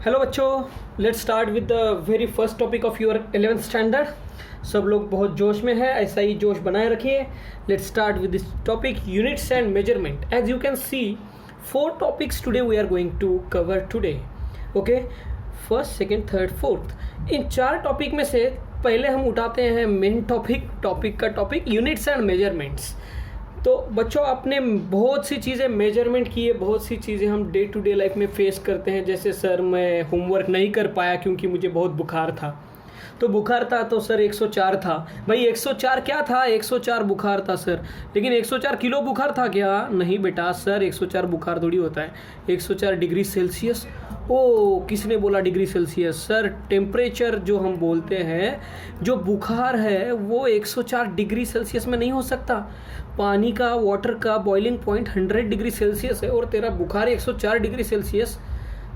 Hello बच्चों, let's start with the very first topic of your 11th standard. सब लोग बहुत जोश में है, ऐसा ही जोश बनाए रखिए। Let's start with this topic, units and measurement. As you can see, 4 topics today we are going to cover today. Okay, first, second, third, fourth. इन 4 टॉपिक में से पहले हम उठाते हैं main topic units and measurements. तो बच्चों, आपने बहुत सी चीज़ें मेजरमेंट की है, बहुत सी चीज़ें हम डे टू डे लाइफ में फेस करते हैं। जैसे सर मैं होमवर्क नहीं कर पाया क्योंकि मुझे बहुत बुखार था। तो बुखार था तो सर 104 था। भाई 104 क्या था? 104 बुखार था सर। लेकिन 104 किलो बुखार था क्या? नहीं बेटा सर, 104 बुखार थोड़ी होता है। 104 डिग्री सेल्सियस। ओ, किसने बोला डिग्री सेल्सियस? सर टेम्परेचर जो हम बोलते हैं, जो बुखार है वो 104 डिग्री सेल्सियस में नहीं हो सकता। पानी का, वाटर का बॉइलिंग पॉइंट 100 डिग्री सेल्सियस है और तेरा बुखार 104 डिग्री सेल्सियस,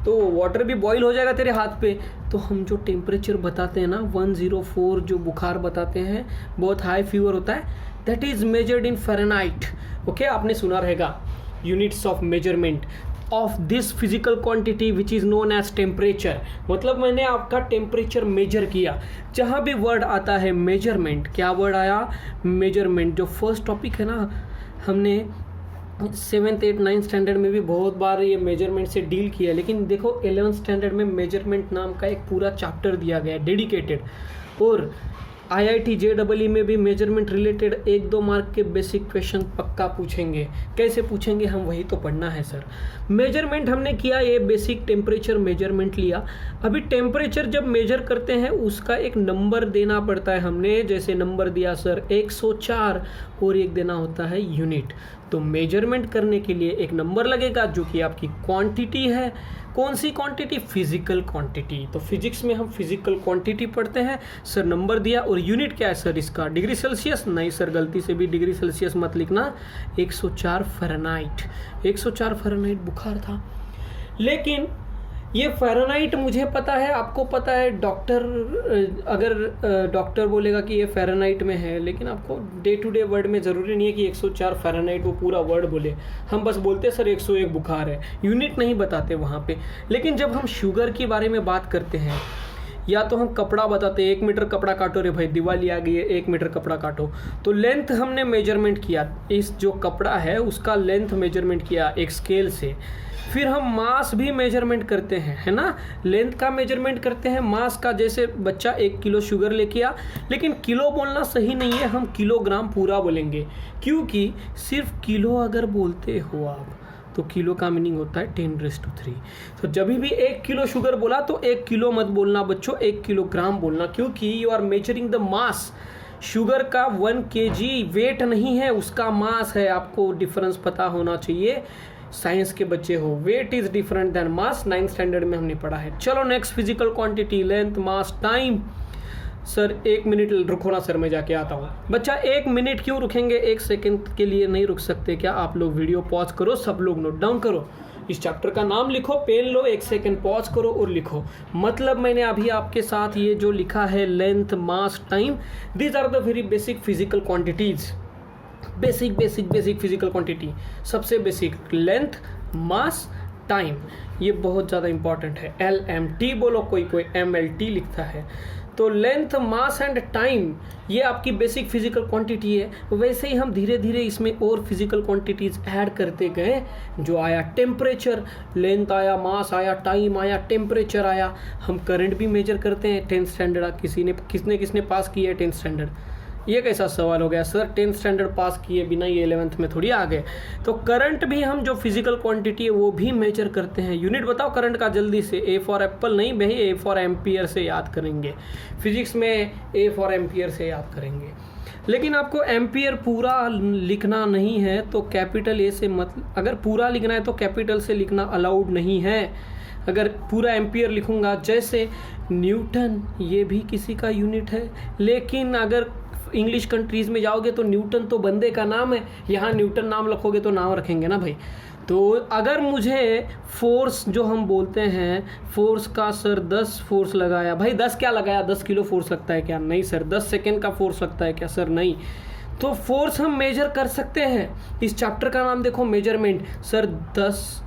तो वाटर भी बॉईल हो जाएगा तेरे हाथ पे। तो हम जो टेम्परेचर बताते हैं ना, 104 जो बुखार बताते हैं, बहुत हाई फीवर होता है, that is measured in Fahrenheit. Okay, आपने सुना रहेगा units of measurement of this physical quantity which is known as temperature. मतलब मैंने आपका टेम्परेचर मेजर किया। जहाँ भी वर्ड आता है मेजरमेंट, क्या वर्ड आया? मेजरमेंट। जो फर्स्ट टॉपिक है ना, हमने 7th 8th 9th स्टैंडर्ड में भी बहुत बार ये मेजरमेंट से डील किया। लेकिन देखो 11th स्टैंडर्ड में मेजरमेंट नाम का एक पूरा चैप्टर दिया गया है डेडिकेटेड। और IIT JEE में भी मेजरमेंट रिलेटेड 1-2 मार्क के बेसिक क्वेश्चन पक्का पूछेंगे। कैसे पूछेंगे हम, वही तो पढ़ना है सर। मेजरमेंट हमने किया, ये बेसिक टेम्परेचर मेजरमेंट लिया। अभी टेम्परेचर जब मेजर करते हैं उसका एक नंबर देना पड़ता है। हमने जैसे नंबर दिया सर 104 और एक देना होता है यूनिट। तो मेजरमेंट करने के लिए एक नंबर लगेगा जो कि आपकी क्वांटिटी है। कौन सी क्वांटिटी? Physical quantity. तो फिजिक्स में हम फिजिकल क्वांटिटी पढ़ते हैं। सर नंबर दिया और यूनिट क्या है सर इसका? Degree Celsius? नहीं सर, गलती से भी डिग्री सेल्सियस मत लिखना। 104 फ़ारेनहाइट। 104 फ़ारेनहाइट बुखार था। लेकिन ये फ़ारेनहाइट मुझे पता है, आपको पता है। अगर डॉक्टर बोलेगा कि ये फ़ारेनहाइट में है, लेकिन आपको डे टू डे वर्ड में ज़रूरी नहीं है कि 104 फ़ारेनहाइट वो पूरा वर्ड बोले। हम बस बोलते सर 101 बुखार है, यूनिट नहीं बताते वहाँ पे। लेकिन जब हम शुगर के बारे में बात करते हैं, या तो हम कपड़ा बताते हैं, 1 मीटर कपड़ा काटो रे भाई, दिवाली आ गई है, 1 मीटर कपड़ा काटो। तो लेंथ हमने मेजरमेंट किया, इस जो कपड़ा है उसका लेंथ मेजरमेंट किया एक स्केल से। फिर हम मास भी मेजरमेंट करते हैं, है ना। लेंथ का मेजरमेंट करते हैं, मास का। जैसे बच्चा 1 किलो शुगर लेके आ, लेकिन किलो बोलना सही नहीं है, हम किलोग्राम पूरा बोलेंगे। क्योंकि सिर्फ किलो अगर बोलते हो आप तो किलो का मीनिंग होता है 10⁻³ तो जब भी 1 किलो शुगर बोला तो 1 किलो मत बोलना बच्चों, 1 किलोग्राम बोलना। क्योंकि you are measuring the mass. Sugar का 1 kg वेट नहीं है, उसका मास है। आपको डिफरेंस पता होना चाहिए, साइंस के बच्चे हो। Weight is different than mass, 9th standard में हमने पढ़ा है। चलो next, physical quantity, length, mass, time. Sir 1 minute रुको ना सर, मैं जाके आता हूँ। बच्चा 1 मिनट क्यों रुकेंगे? 1 सेकंड के लिए नहीं रुक सकते क्या? आप लोग वीडियो पॉज करो, सब लोग नोट डाउन करो, इस चैप्टर का नाम लिखो, पेन लो, 1 सेकंड पॉज करो और लिखो। मतलब मैंने अभी आपके साथ ये जो लिखा है length, mass, time, these are the very basic physical quantities. Basic physical quantity, सबसे बेसिक लेंथ, मास, टाइम, ये बहुत ज़्यादा इंपॉर्टेंट है। LMT बोलो, कोई MLT लिखता है। तो लेंथ, मास एंड टाइम, ये आपकी बेसिक फिजिकल क्वांटिटी है। वैसे ही हम धीरे धीरे इसमें और फिजिकल क्वांटिटीज़ ऐड करते गए। जो आया टेम्परेचर, लेंथ आया, मास आया, टाइम आया, टेम्परेचर आया। हम करंट भी मेजर करते हैं। 10th स्टैंडर्ड किसने पास किया है 10th स्टैंडर्ड? ये कैसा सवाल हो गया सर, 10th स्टैंडर्ड पास किए बिना ये 11th में थोड़ी आ गए। तो करंट भी हम जो फिजिकल क्वांटिटी है वो भी मेजर करते हैं। यूनिट बताओ करंट का जल्दी से। A फॉर एप्पल नहीं भाई, A फॉर एम्पियर से याद करेंगे। फिजिक्स में A फॉर एम्पियर से याद करेंगे। लेकिन आपको एम्पियर पूरा लिखना नहीं है तो कैपिटल A से मत, अगर पूरा लिखना है तो कैपिटल से लिखना अलाउड नहीं है। अगर पूरा एम्पियर लिखूंगा, जैसे न्यूटन, ये भी किसी का यूनिट है। लेकिन अगर इंग्लिश कंट्रीज़ में जाओगे तो न्यूटन तो बंदे का नाम है, यहाँ न्यूटन नाम रखोगे तो नाम रखेंगे ना भाई। तो अगर मुझे फोर्स जो हम बोलते हैं, फोर्स का सर 10 फोर्स लगाया, भाई 10 क्या लगाया? 10 किलो फोर्स लगता है क्या? नहीं सर। 10 सेकेंड का फोर्स लगता है क्या? सर नहीं। तो फोर्स हम मेजर कर सकते हैं। इस चैप्टर का नाम देखो measurement. Sir 10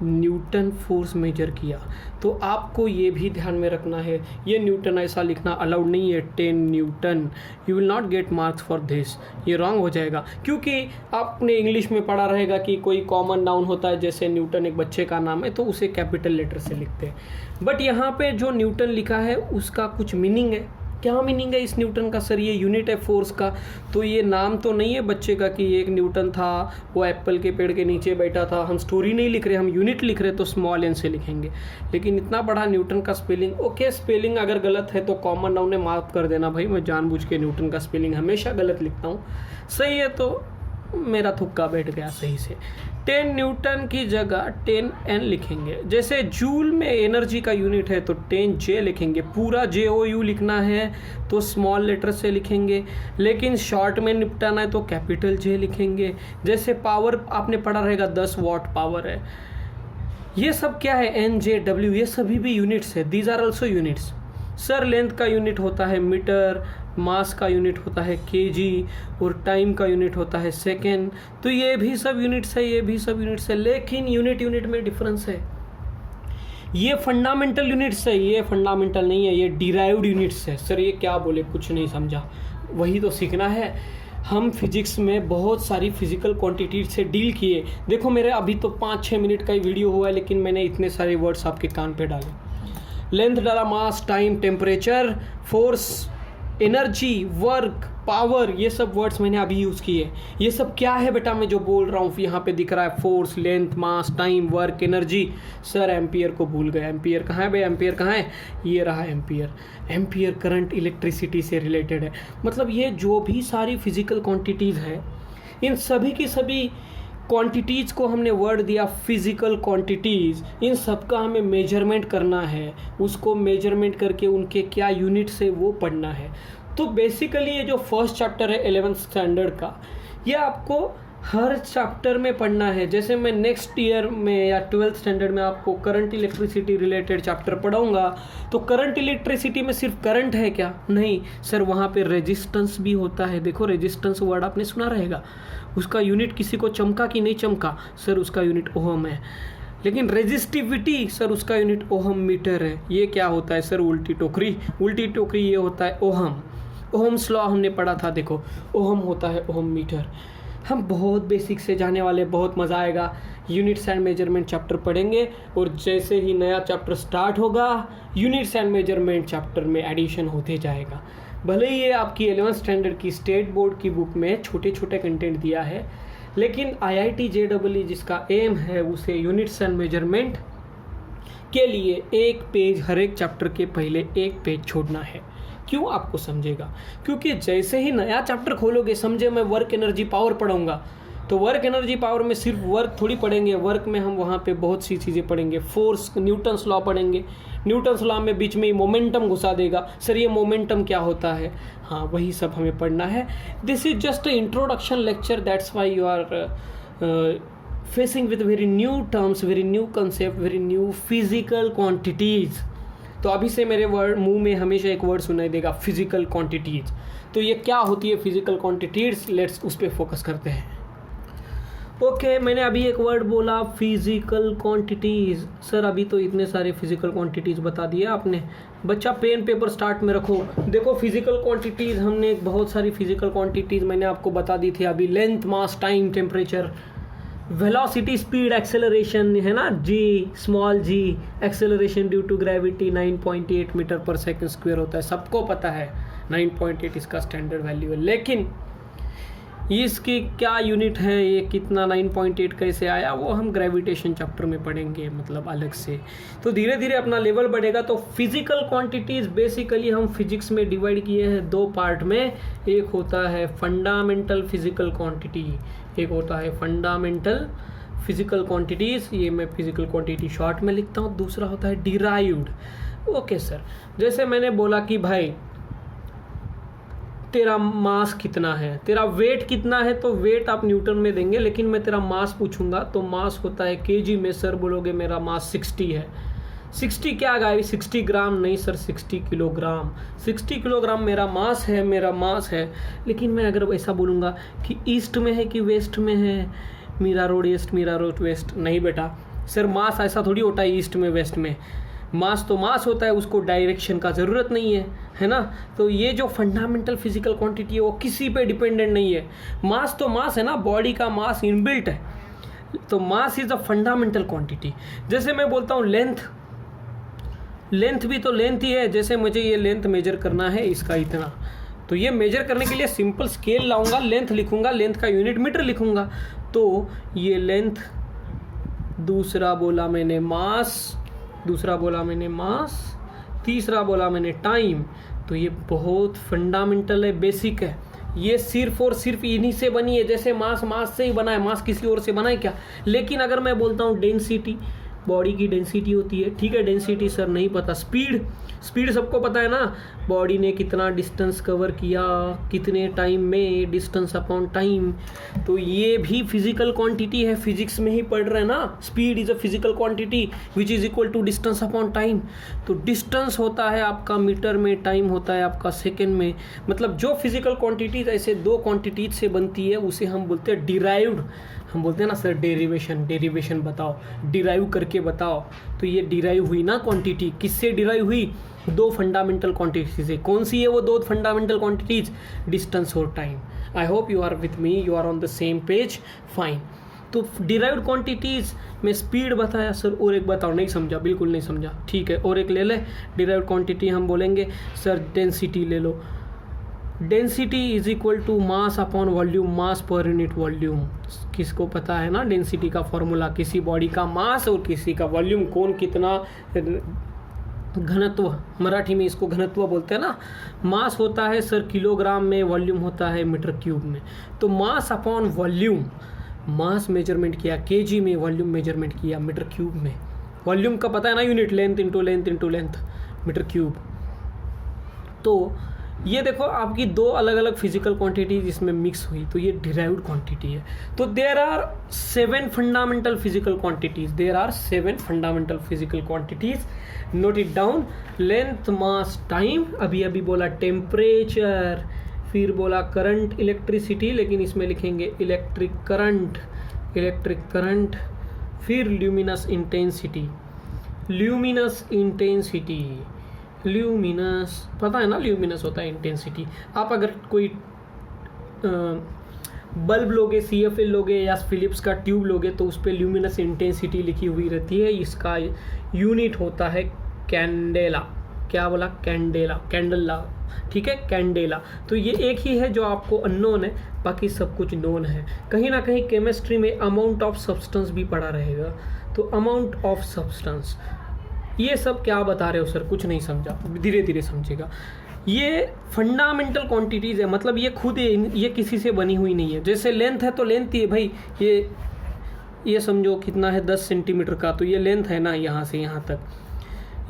newton force measure किया। तो आपको ये भी ध्यान में रखना है, ये न्यूटन ऐसा लिखना अलाउड नहीं है, 10 Newton, you will not get marks for this, ये रॉन्ग हो जाएगा। क्योंकि आपने इंग्लिश में पढ़ा रहेगा कि कोई कॉमन नाउन होता है, जैसे न्यूटन एक बच्चे का नाम है तो उसे कैपिटल लेटर से लिखते हैं, बट यहाँ पे जो न्यूटन लिखा है उसका कुछ मीनिंग है। क्या मीनिंग है इस न्यूटन का? सर ये यूनिट है फोर्स का, तो ये नाम तो नहीं है बच्चे का कि एक न्यूटन था, वो एप्पल के पेड़ के नीचे बैठा था। हम स्टोरी नहीं लिख रहे, हम यूनिट लिख रहे, तो स्मॉल एन से लिखेंगे। लेकिन इतना बड़ा न्यूटन का स्पेलिंग, ओके स्पेलिंग अगर गलत है तो कॉमन नाउन ने माफ़ कर देना भाई, मैं जानबूझ के न्यूटन का स्पेलिंग हमेशा गलत लिखता हूँ। सही है तो मेरा तुक्का बैठ गया सही से। 10 न्यूटन की जगह 10 एन लिखेंगे। जैसे जूल में एनर्जी का यूनिट है तो 10 जे लिखेंगे, पूरा JOU लिखना है तो स्मॉल लेटर से लिखेंगे, लेकिन शॉर्ट में निपटाना है तो कैपिटल J लिखेंगे। जैसे पावर आपने पढ़ा रहेगा 10 वाट पावर है, ये सब क्या है, NJW, ये सभी भी यूनिट्स है, these are also units. Sir length का यूनिट होता है मीटर, मास का यूनिट होता है kg और टाइम का यूनिट होता है सेकेंड। तो ये भी सब यूनिट्स है, ये भी सब यूनिट्स है, लेकिन यूनिट में डिफरेंस है। ये फंडामेंटल यूनिट्स है, ये फंडामेंटल नहीं है, ये डिराइव्ड यूनिट्स है। सर ये क्या बोले, कुछ नहीं समझा, वही तो सीखना है। हम फिजिक्स में बहुत सारी फिजिकल क्वांटिटी से डील किए। देखो मेरे अभी तो 5-6 मिनट का ही वीडियो हुआ है, लेकिन मैंने इतने सारे वर्ड्स आपके कान पे डाले। लेंथ डाला, mass, time, temperature, force, energy, work, power, ये सब वर्ड्स मैंने अभी यूज़ किए। ये सब क्या है बेटा मैं जो बोल रहा हूँ, यहाँ पे दिख रहा है force, length, mass, time, work, energy. Sir ampere को भूल गए, एम्पियर कहाँ है भाई, एम्पियर कहाँ है, ये रहा एम्पियर। एम्पियर करंट इलेक्ट्रिसिटी से रिलेटेड है। मतलब ये जो भी सारी फिजिकल क्वांटिटीज़ है, इन सभी की सभी क्वांटिटीज़ को हमने वर्ड दिया फिजिकल क्वांटिटीज़, इन सब का हमें मेजरमेंट करना है, उसको मेजरमेंट करके उनके क्या यूनिट्स है वो पढ़ना है। तो बेसिकली ये जो फर्स्ट चैप्टर है 11th स्टैंडर्ड का, ये आपको हर चैप्टर में पढ़ना है। जैसे मैं नेक्स्ट ईयर में या 12th स्टैंडर्ड में आपको करंट इलेक्ट्रिसिटी रिलेटेड चैप्टर पढ़ाऊंगा, तो करंट इलेक्ट्रिसिटी में सिर्फ करंट है क्या? नहीं सर, वहाँ पे रेजिस्टेंस भी होता है। देखो रेजिस्टेंस वर्ड आपने सुना रहेगा, उसका यूनिट किसी को चमका कि नहीं चमका, सर उसका यूनिट ओहम है। लेकिन रेजिस्टिविटी, सर उसका यूनिट ओहम मीटर है। ये क्या होता है सर? उल्टी टोकरी। उल्टी टोकरी ये होता है ओहम। ओहम्स लॉ हमने पढ़ा था, देखो ओहम होता है ओहम मीटर। हम बहुत बेसिक से जाने वाले, बहुत मज़ा आएगा। यूनिट्स एंड मेजरमेंट चैप्टर पढ़ेंगे, और जैसे ही नया चैप्टर स्टार्ट होगा यूनिट्स एंड मेजरमेंट चैप्टर में एडिशन होते जाएगा। भले ही ये आपकी 11th स्टैंडर्ड की स्टेट बोर्ड की बुक में छोटे छोटे कंटेंट दिया है, लेकिन IIT JEE जिसका एम है उसे यूनिट्स एंड मेजरमेंट के लिए एक पेज, हर एक चैप्टर के पहले एक पेज छोड़ना है। क्यों? आपको समझेगा, क्योंकि जैसे ही नया चैप्टर खोलोगे, समझे मैं वर्क एनर्जी पावर पढ़ाऊंगा, तो वर्क एनर्जी पावर में सिर्फ वर्क थोड़ी पढ़ेंगे, वर्क में हम वहाँ पे बहुत सी चीज़ें पढ़ेंगे। फोर्स, न्यूटन्स लॉ पढ़ेंगे, न्यूटन्स लॉ में बीच में ही मोमेंटम घुसा देगा। सर ये मोमेंटम क्या होता है? हाँ वही सब हमें पढ़ना है। This is just introduction lecture, that's why you are facing with very new terms, very new concept, very new physical quantities. तो अभी से मेरे मुंह में हमेशा एक वर्ड सुनाई देगा, फिजिकल क्वांटिटीज़। तो ये क्या होती है फिजिकल क्वांटिटीज़? लेट्स उस पर फोकस करते हैं। ओके, मैंने अभी एक वर्ड बोला फिजिकल क्वांटिटीज़। सर अभी तो इतने सारे फिजिकल क्वांटिटीज़ बता दिए आपने। बच्चा पेन पेपर स्टार्ट में रखो। देखो फिजिकल क्वांटिटीज़, हमने बहुत सारी फिजिकल क्वांटिटीज़ मैंने आपको बता दी थी अभी। Length, mass, time, temperature, velocity, speed, acceleration है ना, g, small g, acceleration due to gravity 9.8 metre per second square होता है, सबको पता है 9.8 इसका स्टैंडर्ड वैल्यू है। लेकिन इसकी क्या यूनिट है, ये कितना 9.8 कैसे आया, वो हम ग्रेविटेशन चैप्टर में पढ़ेंगे, मतलब अलग से। तो धीरे धीरे अपना लेवल बढ़ेगा। तो फिजिकल क्वांटिटीज़ बेसिकली हम फिजिक्स में डिवाइड किए हैं दो पार्ट में। एक होता है फंडामेंटल फिजिकल क्वांटिटी, एक होता है फंडामेंटल फिजिकल क्वांटिटीज़, ये मैं फिजिकल क्वांटिटी शॉर्ट में लिखता हूँ। दूसरा होता है डिराइव्ड। ओके सर, जैसे मैंने बोला कि भाई तेरा मास कितना है, तेरा वेट कितना है, तो वेट आप न्यूटन में देंगे, लेकिन मैं तेरा मास पूछूंगा तो मास होता है केजी में। सर बोलोगे मेरा मास 60 है। 60 क्या गाइस? 60 ग्राम नहीं सर, 60 किलोग्राम। 60 किलोग्राम मेरा मास है, मेरा मास है। लेकिन मैं अगर ऐसा बोलूँगा कि ईस्ट में है कि वेस्ट में है, Mira road east, Mira road west, नहीं बेटा, सर मास ऐसा थोड़ी होता है ईस्ट में वेस्ट में, मास तो मास होता है, उसको डायरेक्शन का ज़रूरत नहीं है ना। तो ये जो फंडामेंटल फिजिकल क्वांटिटी है वो किसी पे डिपेंडेंट नहीं है। मास तो मास है ना, बॉडी का मास इनबिल्ट है, तो mass is a fundamental quantity. जैसे मैं बोलता हूँ लेंथ भी तो लेंथ ही है। जैसे मुझे ये लेंथ मेजर करना है इसका इतना, तो ये मेजर करने के लिए सिंपल स्केल लाऊंगा, लेंथ लिखूंगा, लेंथ का यूनिट मीटर लिखूंगा, तो ये लेंथ, दूसरा बोला मैंने मास, तीसरा बोला मैंने टाइम। तो ये बहुत फंडामेंटल है, बेसिक है। ये सिर्फ और सिर्फ इन्हीं से बनी है। जैसे मास से ही बना है, मास किसी और से बना है क्या? लेकिन अगर मैं बोलता हूँ डेंसिटी, बॉडी की डेंसिटी होती है, ठीक है, डेंसिटी सर नहीं पता। स्पीड सबको पता है ना, बॉडी ने कितना डिस्टेंस कवर किया, कितने टाइम में, डिस्टेंस अपॉन टाइम। तो ये भी फिजिकल क्वांटिटी है, फिजिक्स में ही पढ़ रहे हैं ना। Speed is a physical quantity which is equal to distance upon time. तो डिस्टेंस होता है आपका मीटर में, टाइम होता है आपका सेकेंड में। मतलब जो फिजिकल क्वांटिटीज ऐसे दो क्वांटिटीज से बनती है उसे हम बोलते हैं डिराइव्ड। हम बोलते हैं ना सर डेरिवेशन बताओ, डिराइव करके बताओ। तो ये डिराइव हुई ना क्वांटिटी, किससे डिराइव हुई? दो फंडामेंटल क्वांटिटी से। कौन सी है वो दो फंडामेंटल क्वांटिटीज? डिस्टेंस और time. I hope you are with me, you are on the same page, fine. तो डिराइव्ड क्वांटिटीज में स्पीड बताया सर, और एक बताओ, नहीं समझा, बिल्कुल नहीं समझा, ठीक है, और एक ले ले। डिराइव्ड क्वांटिटी हम बोलेंगे सर डेंसिटी ले लो। Density is equal to mass upon volume, mass per unit volume. किसको पता है ना डेंसिटी का फॉर्मूला? किसी बॉडी का मास और किसी का वॉल्यूम, कौन कितना घनत्व, मराठी में इसको घनत्व बोलते हैं ना। मास होता है सर किलोग्राम में, वॉल्यूम होता है मीटर क्यूब में। तो mass upon volume, mass measurement किया केजी में, वॉल्यूम मेजरमेंट किया मीटर क्यूब में। वॉल्यूम का पता है ना unit, length into length metre cube. तो ये देखो आपकी दो अलग अलग फिजिकल क्वांटिटीज इसमें मिक्स हुई, तो ये डिराइव्ड क्वांटिटी है। तो there are 7 fundamental physical quantities, note it down. Length, mass, time, अभी बोला टेम्परेचर, फिर बोला करंट, इलेक्ट्रिसिटी, लेकिन इसमें लिखेंगे इलेक्ट्रिक करंट, फिर ल्यूमिनस ल्यूमिनस, पता है ना ल्यूमिनस होता है इंटेंसिटी। आप अगर कोई बल्ब लोगे, CFL लोगे या फिलिप्स का ट्यूब लोगे तो उस पर ल्यूमिनस इंटेंसिटी लिखी हुई रहती है। इसका यूनिट होता है कैंडेला। क्या बोला? कैंडेला, ठीक है, कैंडेला। तो ये एक ही है जो आपको अननोन है, बाकी सब कुछ नोन है। कहीं ना कहीं केमिस्ट्री में अमाउंट ऑफ सब्सटेंस भी पढ़ा रहेगा। तो अमाउंट ऑफ सब्सटेंस, ये सब क्या बता रहे हो सर? कुछ नहीं समझा, धीरे धीरे समझेगा। ये फंडामेंटल क्वांटिटीज़ है, मतलब ये खुद ये किसी से बनी हुई नहीं है। जैसे लेंथ है तो लेंथ ही है भाई, ये समझो कितना है 10 सेंटीमीटर का, तो ये लेंथ है ना यहाँ से यहाँ तक।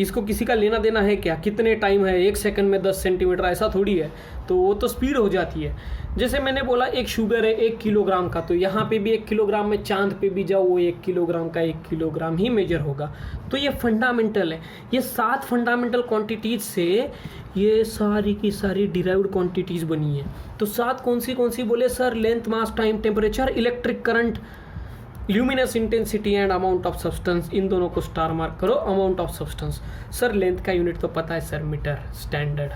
इसको किसी का लेना देना है क्या? कितने टाइम है, 1 सेकंड में 10 सेंटीमीटर, ऐसा थोड़ी है। तो वो तो स्पीड हो जाती है। जैसे मैंने बोला एक शुगर है 1 किलोग्राम का, तो यहाँ पे भी 1 किलोग्राम में, चांद पे भी जाओ वो 1 किलोग्राम का 1 किलोग्राम ही मेजर होगा। तो ये फंडामेंटल है। ये 7 फंडामेंटल क्वांटिटीज से ये सारी की सारी डिराइव्ड क्वांटिटीज बनी है। तो 7 कौन सी बोले sir? Length, mass, time, temperature, electric current, luminous intensity and amount of substance. इन दोनों को स्टार मार्क करो। Amount of substance, sir length का यूनिट तो पता है सर, मीटर स्टैंडर्ड।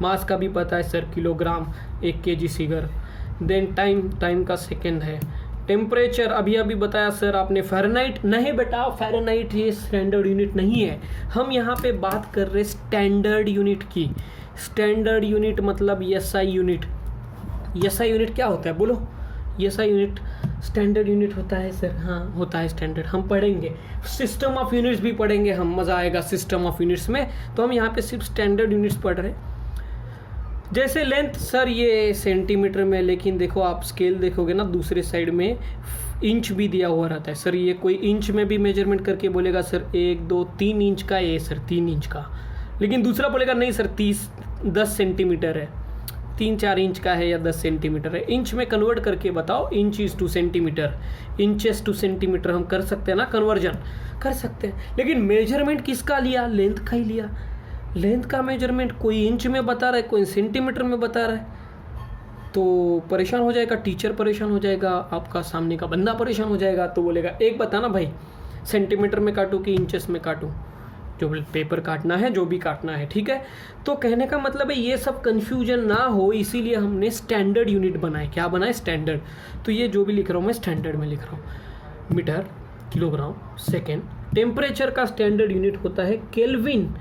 मास का भी पता है sir, kilogram, 1 kg sugar. Then time का सेकेंड है। टेम्परेचर अभी बताया सर आपने। फ़ारेनहाइट नहीं बेटा, फ़ारेनहाइट ये स्टैंडर्ड यूनिट नहीं है। हम यहाँ पे बात कर रहे स्टैंडर्ड यूनिट की। स्टैंडर्ड यूनिट मतलब SI यूनिट। SI यूनिट क्या होता है बोलो? SI यूनिट स्टैंडर्ड यूनिट होता है सर। हाँ होता है स्टैंडर्ड, हम पढ़ेंगे। सिस्टम ऑफ यूनिट्स भी पढ़ेंगे हम, मज़ा आएगा सिस्टम ऑफ यूनिट्स में। तो हम यहाँ पे सिर्फ स्टैंडर्ड यूनिट्स पढ़ रहे हैं। जैसे लेंथ सर ये सेंटीमीटर में, लेकिन देखो आप स्केल देखोगे ना, दूसरे साइड में इंच भी दिया हुआ रहता है सर। ये कोई इंच में भी मेजरमेंट करके बोलेगा सर 1 2 3 इंच का, ये सर 3 इंच का। लेकिन दूसरा बोलेगा नहीं सर 10 सेंटीमीटर है, 3-4 इंच का है या 10 सेंटीमीटर है। इंच में कन्वर्ट करके बताओ, inch is two centimetre, inches two centimetre. हम कर सकते हैं ना कन्वर्जन, कर सकते हैं। लेकिन मेजरमेंट किसका लिया? लेंथ का ही लिया। लेंथ का मेजरमेंट कोई इंच में बता रहा है, कोई सेंटीमीटर में बता रहा है, तो परेशान हो जाएगा टीचर, परेशान हो जाएगा आपका सामने का बंदा, परेशान हो जाएगा। तो बोलेगा एक बता ना भाई, सेंटीमीटर में काटूँ कि इंचेस में काटूँ, जो पेपर काटना है, जो भी काटना है, ठीक है। तो कहने का मतलब है ये सब कन्फ्यूजन ना हो, इसीलिए हमने स्टैंडर्ड यूनिट बनाए। क्या बनाए? स्टैंडर्ड। तो ये जो भी लिख रहा हूँ मैं स्टैंडर्ड में लिख रहा हूँ। Metre, kilogram, second. टेम्परेचर का स्टैंडर्ड यूनिट होता है केल्विन।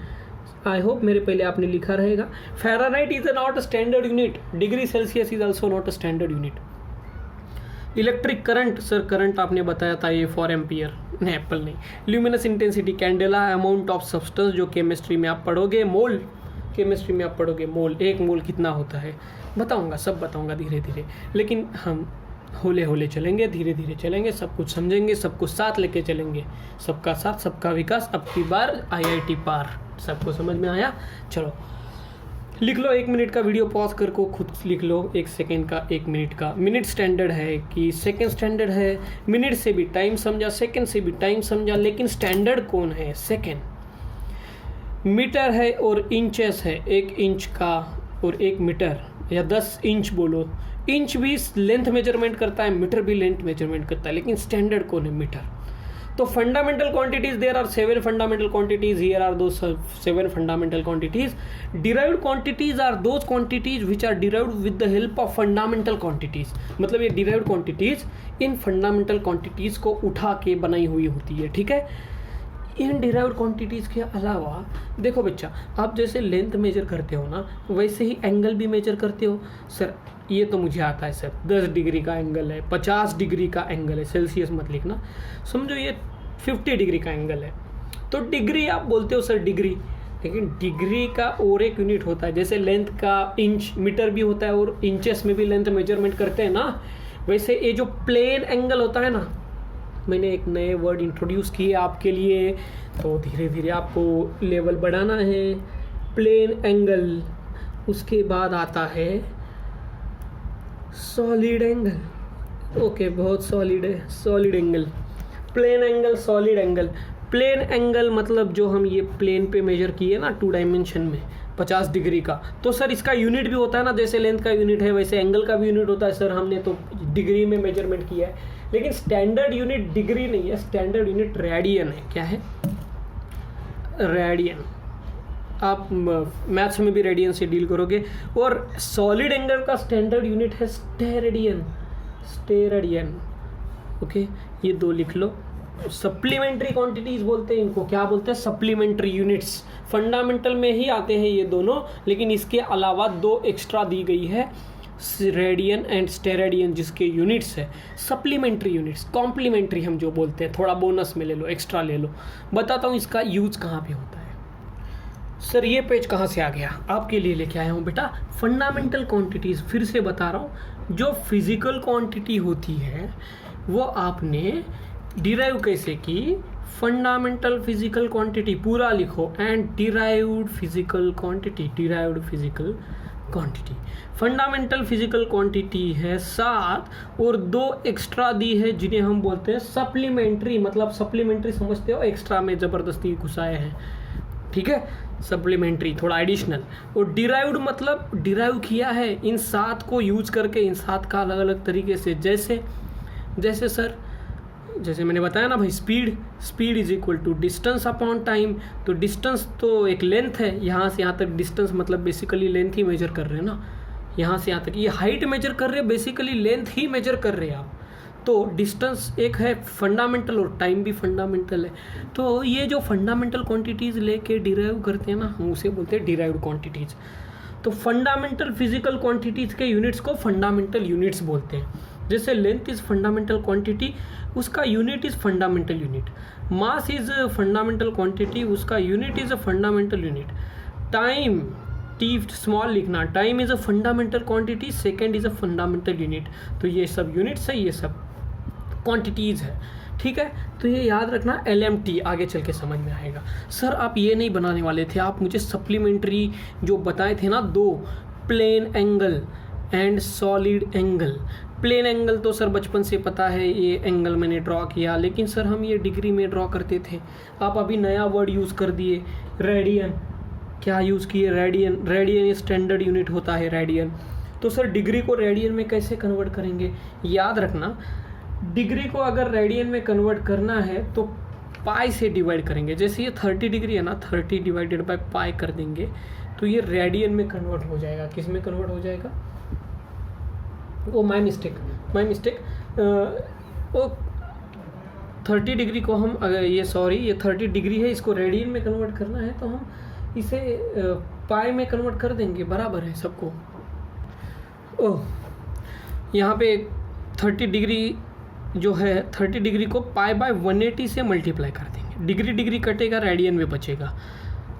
आई होप मेरे पहले आपने लिखा रहेगा। Fahrenheit is not a standard unit. Degree Celsius is also not a standard unit. Electric current, sir current आपने बताया था ये 4 एम्पियर, नहीं एप्पल नहीं। Luminous intensity, candela, amount of substance जो केमिस्ट्री में आप पढ़ोगे, मोल, केमिस्ट्री में आप पढ़ोगे मोल, 1 मोल कितना होता है बताऊंगा, सब बताऊंगा धीरे धीरे। लेकिन हम होले होले चलेंगे, धीरे धीरे चलेंगे, सब कुछ समझेंगे, सब कुछ साथ लेके चलेंगे। सबका साथ सबका विकास, अब की बार IIT पार। सबको समझ में आया? चलो लिख लो, 1 मिनट का वीडियो पॉज करके खुद लिख लो, 1 सेकेंड का, 1 मिनट का। मिनट स्टैंडर्ड है कि सेकेंड स्टैंडर्ड है? मिनट से भी टाइम समझा, सेकेंड से भी टाइम समझा, लेकिन स्टैंडर्ड कौन है? सेकेंड। मीटर है और इंचेस है, 1 इंच का और 1 मीटर, या 10 इंच बोलो। इंच भी लेंथ मेजरमेंट करता है, मीटर भी लेंथ मेजरमेंट करता है, लेकिन स्टैंडर्ड कौन है? मीटर। तो fundamental quantities, there are 7 fundamental quantities, here are those 7 fundamental quantities. Derived quantities are those quantities which are derived with the help of fundamental quantities. मतलब ये डिराइव्ड क्वांटिटीज इन fundamental quantities को उठा के बनाई हुई होती है, ठीक है। इन डिराइव्ड क्वांटिटीज़ के अलावा देखो बच्चा, आप जैसे लेंथ मेजर करते हो ना, वैसे ही एंगल भी मेजर करते हो। सर ये तो मुझे आता है सर, 10 डिग्री का एंगल है, 50 डिग्री का एंगल है, सेल्सियस मत लिखना, समझो ये 50 डिग्री का एंगल है। तो डिग्री आप बोलते हो सर डिग्री, लेकिन डिग्री का और एक यूनिट होता है। जैसे लेंथ का इंच, मीटर भी होता है और इंचेस में भी लेंथ मेजरमेंट करते हैं ना, वैसे ये जो प्लेन एंगल होता है ना, मैंने एक नए वर्ड इंट्रोड्यूस किए आपके लिए, तो धीरे धीरे आपको लेवल बढ़ाना है। प्लेन एंगल, उसके बाद आता है सॉलिड एंगल। ओके, बहुत सॉलिड है, solid angle, plane angle, solid angle. Plane angle मतलब जो हम ये प्लेन पे मेजर किए ना 2 डायमेंशन में 50 डिग्री का, तो सर इसका यूनिट भी होता है ना, जैसे लेंथ का यूनिट है वैसे एंगल का भी यूनिट होता है। सर हमने तो डिग्री में मेजरमेंट किया है, लेकिन स्टैंडर्ड यूनिट डिग्री नहीं है, स्टैंडर्ड यूनिट रेडियन है। क्या है? रेडियन। आप मैथ्स में भी रेडियन से डील करोगे। और सॉलिड एंगल का स्टैंडर्ड यूनिट है स्टेरेडियन, स्टेरेडियन। ओके, ये 2 लिख लो। सप्लीमेंट्री क्वांटिटीज बोलते हैं इनको। क्या बोलते हैं? Supplementary units. फंडामेंटल में ही आते हैं ये दोनों, लेकिन इसके अलावा 2 एक्स्ट्रा दी गई है, रेडियन एंड स्टेरेडियन, जिसके यूनिट्स है सप्लीमेंट्री यूनिट्स। कॉम्प्लीमेंट्री हम जो बोलते हैं, थोड़ा बोनस में ले लो, एक्स्ट्रा ले लो। बताता हूँ इसका यूज कहाँ पे होता है। सर ये पेज कहाँ से आ गया? आपके लिए लेके आया हूँ बेटा, फंडामेंटल क्वांटिटीज। फिर से बता रहा हूँ, जो फिजिकल क्वांटिटी होती है वो आपने डिराइव कैसे की? फंडामेंटल फिजिकल क्वांटिटी पूरा लिखो, and derived physical quantity, derived physical quantity. Fundamental physical quantity है 7 और 2 एक्स्ट्रा दी है जिन्हें हम बोलते हैं सप्लीमेंट्री। मतलब सप्लीमेंट्री समझते हो, एक्स्ट्रा में ज़बरदस्ती घुसाए हैं, ठीक है, सप्लीमेंट्री, थोड़ा एडिशनल। और डिराइव्ड मतलब डिराइव किया है इन 7 को यूज करके, इन 7 का अलग अलग तरीके से। जैसे सर, जैसे मैंने बताया ना भाई, speed is equal to distance upon time. तो डिस्टेंस तो एक लेंथ है, यहाँ से यहाँ तक डिस्टेंस मतलब बेसिकली लेंथ ही मेजर कर रहे हैं ना, यहाँ से यहाँ तक। ये हाइट मेजर कर रहे हैं, बेसिकली लेंथ ही मेजर कर रहे हैं आप। तो डिस्टेंस एक है फंडामेंटल और टाइम भी फंडामेंटल है। तो ये जो फंडामेंटल क्वांटिटीज़ लेके डिराइव करते हैं ना, हम उसे बोलते हैं डिराइव्ड क्वांटिटीज़। तो फंडामेंटल फिजिकल क्वांटिटीज़ के यूनिट्स को फंडामेंटल यूनिट्स बोलते हैं। जैसे लेंथ इज़ फंडामेंटल क्वांटिटी, उसका unit is fundamental unit. Mass is fundamental quantity, उसका unit is a fundamental unit. Time, T small लिखना, time is a fundamental quantity, second is a fundamental unit. तो ये सब units है, ये सब quantities है, ठीक है। तो ये याद रखना, LMT आगे चल के समझ में आएगा। सर आप ये नहीं बनाने वाले थे, आप मुझे सप्लीमेंट्री जो बताए थे ना 2, plane angle and solid angle. Plane angle तो सर बचपन से पता है, ये एंगल मैंने ड्रॉ किया, लेकिन सर हम ये डिग्री में ड्रॉ करते थे। आप अभी नया वर्ड यूज़ कर दिए, रेडियन। क्या यूज़ किए? रेडियन। रेडियन स्टैंडर्ड यूनिट होता है, रेडियन। तो सर डिग्री को रेडियन में कैसे कन्वर्ट करेंगे? याद रखना, डिग्री को अगर रेडियन में कन्वर्ट करना है तो पाई से डिवाइड करेंगे। जैसे ये 30 डिग्री है ना, 30 डिवाइडेड बाय पाई कर देंगे तो ये रेडियन में कन्वर्ट हो जाएगा। किस में कन्वर्ट हो जाएगा? ओ माय मिस्टेक वो 30 डिग्री को हम ये 30 डिग्री है, इसको रेडियन में कन्वर्ट करना है तो हम इसे पाई में कन्वर्ट कर देंगे, बराबर है सबको। ओह, यहाँ पे 30 डिग्री जो है 30 डिग्री को पाई बाय 180 से मल्टीप्लाई कर देंगे। डिग्री डिग्री कटेगा, रेडियन में बचेगा।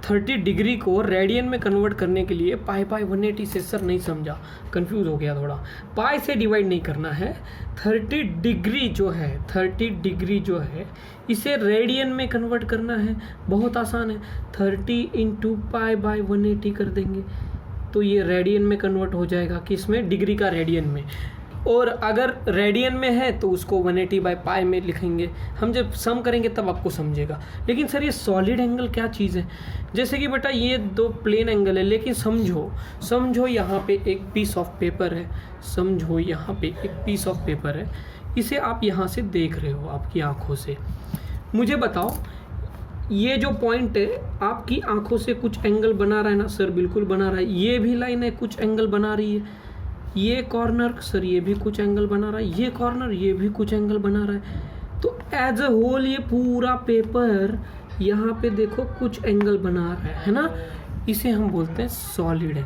30 डिग्री को रेडियन में कन्वर्ट करने के लिए पाई बाय 180 से, सर नहीं समझा, कंफ्यूज हो गया थोड़ा। पाई से डिवाइड नहीं करना है, 30 डिग्री जो है इसे रेडियन में कन्वर्ट करना है। बहुत आसान है, 30 इंटू पाई बाय 180 कर देंगे तो ये रेडियन में कन्वर्ट हो जाएगा। किसमें? डिग्री का रेडियन में। और अगर रेडियन में है तो उसको 180 बाय पाई में लिखेंगे। हम जब सम करेंगे तब आपको समझेगा। लेकिन सर ये सॉलिड एंगल क्या चीज़ है? जैसे कि बेटा ये दो प्लेन एंगल है, लेकिन समझो यहाँ पे एक पीस ऑफ पेपर है, इसे आप यहाँ से देख रहे हो आपकी आँखों से। मुझे बताओ, ये जो पॉइंट है आपकी आँखों से कुछ एंगल बना रहा है ना? सर बिल्कुल बना रहा है। ये भी लाइन है, कुछ एंगल बना रही है। ये कॉर्नर, सर ये भी कुछ एंगल बना रहा है। ये कॉर्नर, ये भी कुछ एंगल बना रहा है। तो एज अ होल ये पूरा पेपर यहाँ पे देखो कुछ एंगल बना रहा है ना? इसे हम बोलते हैं सॉलिड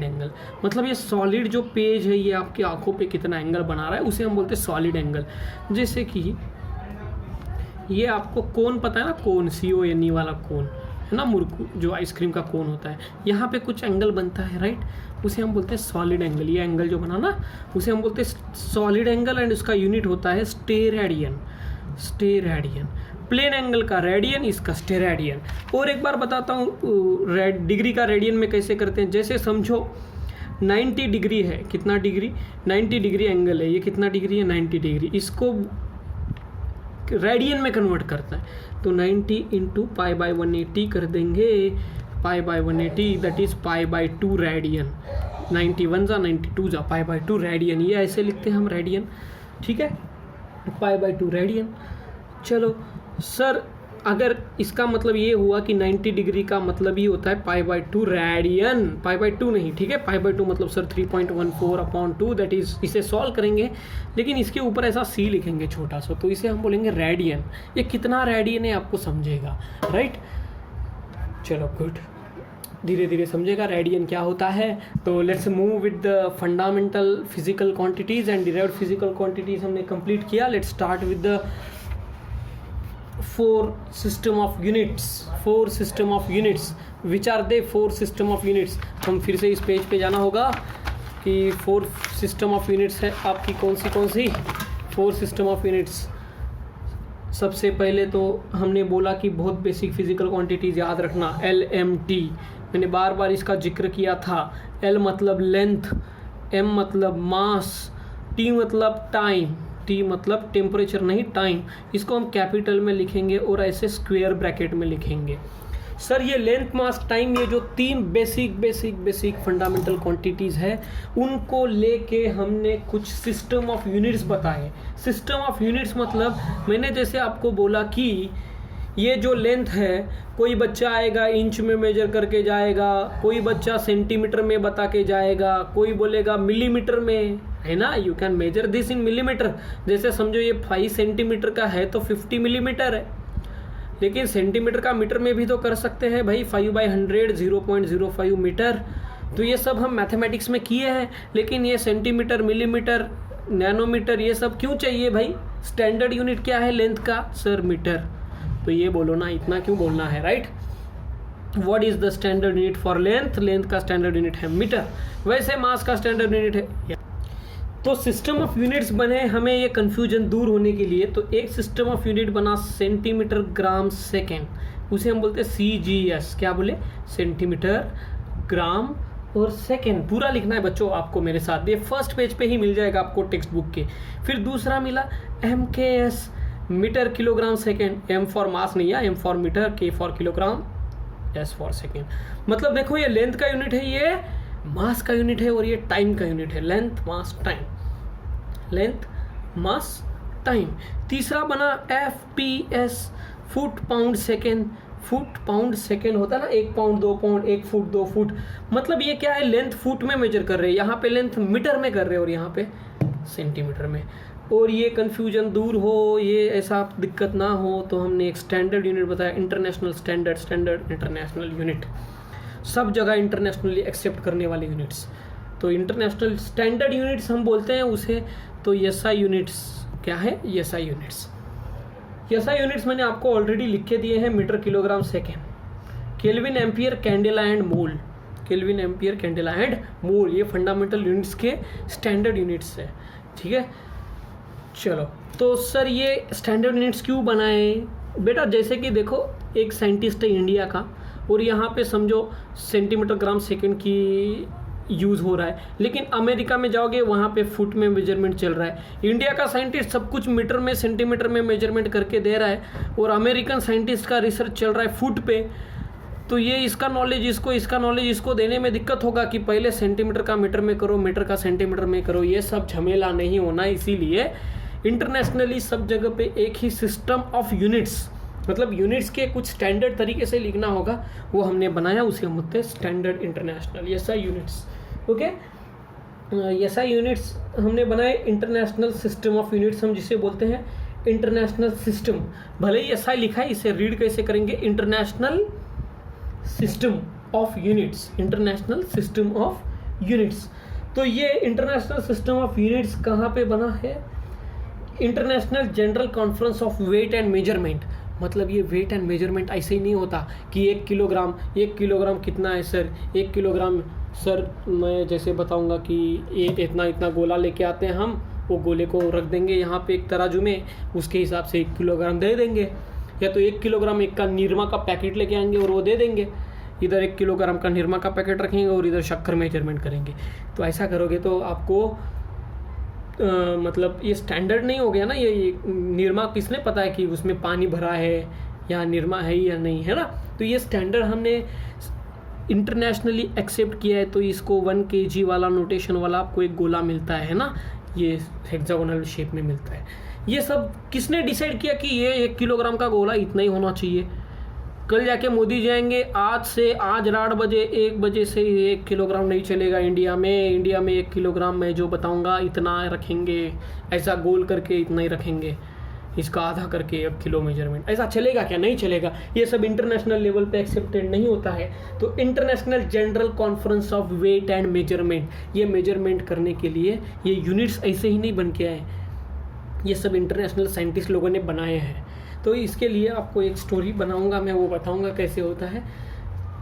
एंगल। मतलब ये सॉलिड जो पेज है, ये आपकी आंखों पे कितना एंगल बना रहा है, उसे हम बोलते हैं सॉलिड एंगल। जैसे कि ये आपको कोन पता है ना, कोन, CONE वाला कोन है ना, मुरकू जो आइसक्रीम का कोन होता है, यहाँ पे कुछ एंगल बनता है, राइट? उसे हम बोलते हैं सॉलिड एंगल। ये एंगल जो बना ना, उसे हम बोलते हैं सॉलिड एंगल एंड उसका यूनिट होता है स्टेरेडियन। प्लेन एंगल का रेडियन, इसका स्टेरेडियन। और एक बार बताता हूँ डिग्री का रेडियन में कैसे करते हैं। जैसे समझो 90 डिग्री है, कितना डिग्री? 90 डिग्री एंगल है, ये कितना डिग्री है? 90 डिग्री। इसको रेडियन में कन्वर्ट करता है तो 90 इंटू पाई बाय 180 कर देंगे। Pi by 180 that is pi by 2 radian. 91 जा 92 जा, पाई बाय 2 रेडियन। ये ऐसे लिखते हैं हम रेडियन, ठीक है? Pi by 2 radian. चलो सर, अगर इसका मतलब ये हुआ कि 90 डिग्री का मतलब ये होता है pi by 2 radian, pi by 2 नहीं, ठीक है? पाई बाय 2 मतलब सर 3.14/2, दैट इज, इसे सॉल्व करेंगे लेकिन इसके ऊपर ऐसा C लिखेंगे छोटा सा, तो इसे हम बोलेंगे रेडियन। ये कितना रेडियन है आपको समझेगा, राइट? चलो गुड, धीरे धीरे समझेगा रेडियन क्या होता है। तो let's move with the fundamental physical quantities and derived physical quantities हमने कंप्लीट किया। Let's start with the 4 system of units which are they 4 system of units। हम फिर से इस पेज पे जाना होगा कि 4 system of units है आपकी कौन सी 4 system of units। सबसे पहले तो हमने बोला कि बहुत बेसिक फिजिकल क्वांटिटीज याद रखना, LMT। मैंने बार बार इसका जिक्र किया था। L मतलब लेंथ, M मतलब मास, T मतलब टाइम, T मतलब टेम्परेचर नहीं टाइम। इसको हम कैपिटल में लिखेंगे और ऐसे स्क्वायर ब्रैकेट में लिखेंगे। सर ये लेंथ, मास, टाइम, ये जो 3 बेसिक फंडामेंटल क्वांटिटीज़ है, उनको लेके हमने कुछ सिस्टम ऑफ यूनिट्स बताए। सिस्टम ऑफ यूनिट्स मतलब मैंने जैसे आपको बोला कि ये जो लेंथ है, कोई बच्चा आएगा इंच में मेजर करके जाएगा, कोई बच्चा सेंटीमीटर में बता के जाएगा, कोई बोलेगा मिलीमीटर में, है ना? You can measure this in millimetre. जैसे समझो ये 5 सेंटीमीटर का है तो 50 मिलीमीटर है, लेकिन सेंटीमीटर का मीटर में भी तो कर सकते हैं भाई। 5/100 0.05 मीटर। तो ये सब हम मैथमेटिक्स में किए हैं, लेकिन ये सेंटीमीटर, मिलीमीटर, नैनोमीटर, ये सब क्यों चाहिए भाई? स्टैंडर्ड यूनिट क्या है लेंथ का? Sir metre. तो ये बोलो ना, इतना क्यों बोलना है, right? What is the standard unit for length? Length का स्टैंडर्ड यूनिट है मीटर। वैसे मास का स्टैंडर्ड यूनिट है। तो सिस्टम ऑफ यूनिट्स बने हमें ये कन्फ्यूजन दूर होने के लिए। तो एक सिस्टम ऑफ यूनिट बना सेंटीमीटर, ग्राम, सेकेंड, उसे हम बोलते हैं CGS। क्या बोले? सेंटीमीटर, ग्राम और सेकेंड। पूरा लिखना है बच्चों आपको मेरे साथ, ये फर्स्ट पेज पे ही मिल जाएगा आपको टेक्स्ट बुक के। फिर दूसरा मिला MKS, metre, kilogram, second. M for mass नहीं है, M for metre, K for kilogram, S for second. मतलब देखो ये लेंथ का यूनिट है, ये मास का यूनिट है और ये टाइम का यूनिट है। Length, mass, time, length, mass, time. तीसरा बना FPS, foot pound second. Foot pound second होता है ना, 1 पाउंड 2 पाउंड, 1 फुट 2 फुट, मतलब ये क्या है, लेंथ फुट में मेजर कर रहे हैं, यहाँ पे लेंथ मीटर में कर रहे हैं और यहाँ पे सेंटीमीटर में। और ये कन्फ्यूजन दूर हो, ये ऐसा दिक्कत ना हो, तो हमने एक स्टैंडर्ड यूनिट बताया, international standard, standard international unit, सब जगह इंटरनेशनली एक्सेप्ट करने वाले यूनिट्स। तो इंटरनेशनल स्टैंडर्ड यूनिट्स हम बोलते हैं उसे। तो SI यूनिट्स क्या है, SI यूनिट्स। SI यूनिट्स मैंने आपको ऑलरेडी लिख के दिए हैं, metre, kilogram, second, kelvin, ampere, candela and mole. Kelvin, ampere, candela and mole, ये फंडामेंटल यूनिट्स के स्टैंडर्ड यूनिट्स है, ठीक है। चलो, तो सर ये स्टैंडर्ड यूनिट्स क्यों बनाए बेटा? जैसे कि देखो, एक साइंटिस्ट है इंडिया का और यहाँ पे समझो सेंटीमीटर, ग्राम, सेकेंड की यूज़ हो रहा है, लेकिन अमेरिका में जाओगे वहाँ पे फुट में मेजरमेंट चल रहा है। इंडिया का साइंटिस्ट सब कुछ मीटर में, सेंटीमीटर में मेजरमेंट करके दे रहा है और अमेरिकन साइंटिस्ट का रिसर्च चल रहा है फुट पे। तो ये इसका नॉलेज इसको, इसका नॉलेज इसको देने में दिक्कत होगा कि पहले सेंटीमीटर का मीटर में करो, मीटर का सेंटीमीटर में करो, ये सब झमेला नहीं होना। इसीलिए इंटरनेशनली सब जगह पे एक ही सिस्टम ऑफ यूनिट्स, मतलब यूनिट्स के कुछ स्टैंडर्ड तरीके से लिखना होगा, वो हमने बनाया, उसे हम बोलते हैं standard international SI units. Okay, SI units हमने बनाए, इंटरनेशनल सिस्टम ऑफ यूनिट्स हम जिसे बोलते हैं इंटरनेशनल सिस्टम। भले ही SI लिखा है, इसे रीड कैसे करेंगे, international system of units, international system of units. तो ये इंटरनेशनल सिस्टम ऑफ यूनिट्स कहाँ पे बना है? International general conference of weight and measurement. मतलब ये वेट एंड मेजरमेंट ऐसे ही नहीं होता कि 1 किलोग्राम कितना है सर, 1 किलोग्राम सर, मैं जैसे बताऊंगा कि इतना इतना गोला लेके आते हैं हम, वो गोले को रख देंगे यहाँ पे एक तराजू में, उसके हिसाब से 1 किलोग्राम दे देंगे। या तो 1 किलोग्राम एक का निरमा का पैकेट लेके आएंगे और वो दे देंगे, इधर 1 किलोग्राम का निरमा का पैकेट रखेंगे और इधर शक्कर मेजरमेंट करेंगे। तो ऐसा करोगे तो आपको मतलब ये स्टैंडर्ड नहीं हो गया ना। ये निरमा किसने पता है कि उसमें पानी भरा है या निरमा है या नहीं, है ना। तो ये स्टैंडर्ड हमने इंटरनेशनली एक्सेप्ट किया है। तो इसको 1 kg वाला नोटेशन वाला आपको एक गोला मिलता है ना, ये हेक्सागोनल शेप में मिलता है। ये सब किसने डिसाइड किया कि ये 1 किलोग्राम का गोला इतना ही होना चाहिए? कल जाके मोदी जाएंगे, आज रात बजे 1 बजे से 1 किलोग्राम नहीं चलेगा इंडिया में 1 किलोग्राम मैं जो बताऊंगा इतना रखेंगे, ऐसा गोल करके इतना ही रखेंगे, इसका आधा करके 1 किलो मेजरमेंट। ऐसा चलेगा क्या? नहीं चलेगा। ये सब इंटरनेशनल लेवल पे एक्सेप्टेड नहीं होता है। तो international general conference of weight and measurement, ये मेजरमेंट करने के लिए ये यूनिट्स ऐसे ही नहीं बन के आए, ये सब इंटरनेशनल साइंटिस्ट लोगों ने बनाए हैं। तो इसके लिए आपको एक स्टोरी बनाऊंगा मैं, वो बताऊंगा कैसे होता है।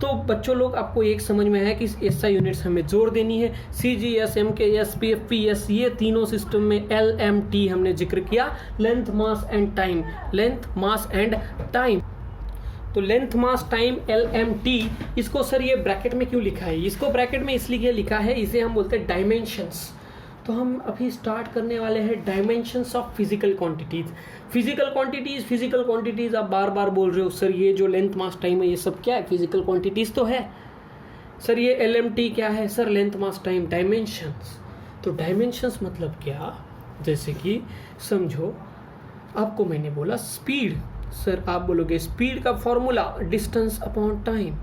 तो बच्चों लोग आपको एक समझ में है कि SI यूनिट्स हमें जोड़ देनी है। CGS, MKS, PFPS, ये तीनों सिस्टम में LMT हमने जिक्र किया, length mass and time, length mass and time. तो लेंथ मास टाइम LMT, इसको सर ये ब्रैकेट में क्यों लिखा है? इसको ब्रैकेट में इसलिए लिखा है, इसे हम बोलते हैं डायमेंशंस। तो हम अभी स्टार्ट करने वाले हैं dimensions of physical quantities. Physical quantities आप बार बार बोल रहे हो सर, ये जो लेंथ मास टाइम है ये सब क्या है? फिजिकल क्वांटिटीज तो है सर। ये LMT क्या है sir? Length mass time, dimensions. तो डायमेंशंस मतलब क्या? जैसे कि समझो आपको मैंने बोला स्पीड, सर आप बोलोगे स्पीड का formula distance upon time.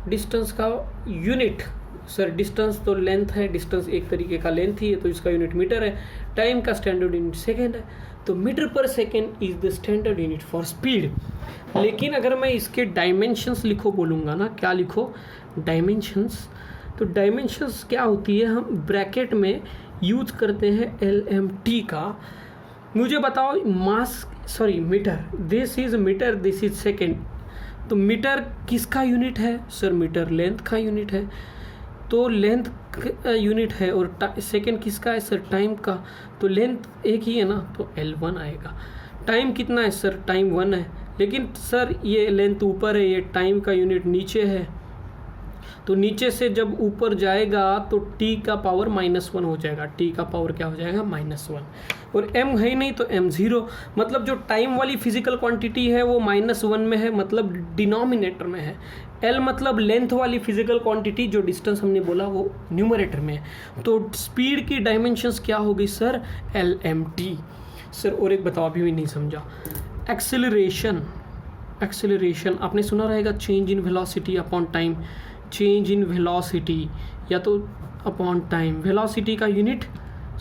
Distance का यूनिट सर, डिस्टेंस तो लेंथ है, डिस्टेंस एक तरीके का लेंथ ही है, तो इसका यूनिट मीटर है। टाइम का स्टैंडर्ड यूनिट सेकेंड है। तो मीटर पर second is the standard unit for speed. लेकिन अगर मैं इसके डायमेंशंस लिखो बोलूँगा ना, क्या लिखो? डायमेंशंस। तो डायमेंशंस क्या होती है? हम ब्रैकेट में यूज करते हैं LMT का। मुझे बताओ metre, this is metre, this is second. तो मीटर किसका यूनिट है सर? मीटर लेंथ का यूनिट है। तो लेंथ यूनिट है और सेकेंड किसका है सर? टाइम का। तो लेंथ एक ही है ना, तो L1 आएगा। टाइम कितना है सर? टाइम 1 है। लेकिन सर ये लेंथ ऊपर है, ये टाइम का यूनिट नीचे है, तो नीचे से जब ऊपर जाएगा तो t का पावर -1 हो जाएगा। t का पावर क्या हो जाएगा? -1। और m है ही नहीं तो m0। मतलब जो टाइम वाली फिजिकल क्वांटिटी है वो -1 में है, मतलब डिनोमिनेटर में है। L मतलब लेंथ वाली फिजिकल क्वांटिटी, जो डिस्टेंस हमने बोला वो न्यूमरेटर में है। तो स्पीड की डायमेंशंस क्या हो गई सर? LMT। सर और एक बताओ, अभी भी नहीं समझा। एक्सेलरेशन, एक्सेलरेशन आपने सुना रहेगा, change in velocity upon time, change in velocity या तो अपॉन टाइम। वेलोसिटी का यूनिट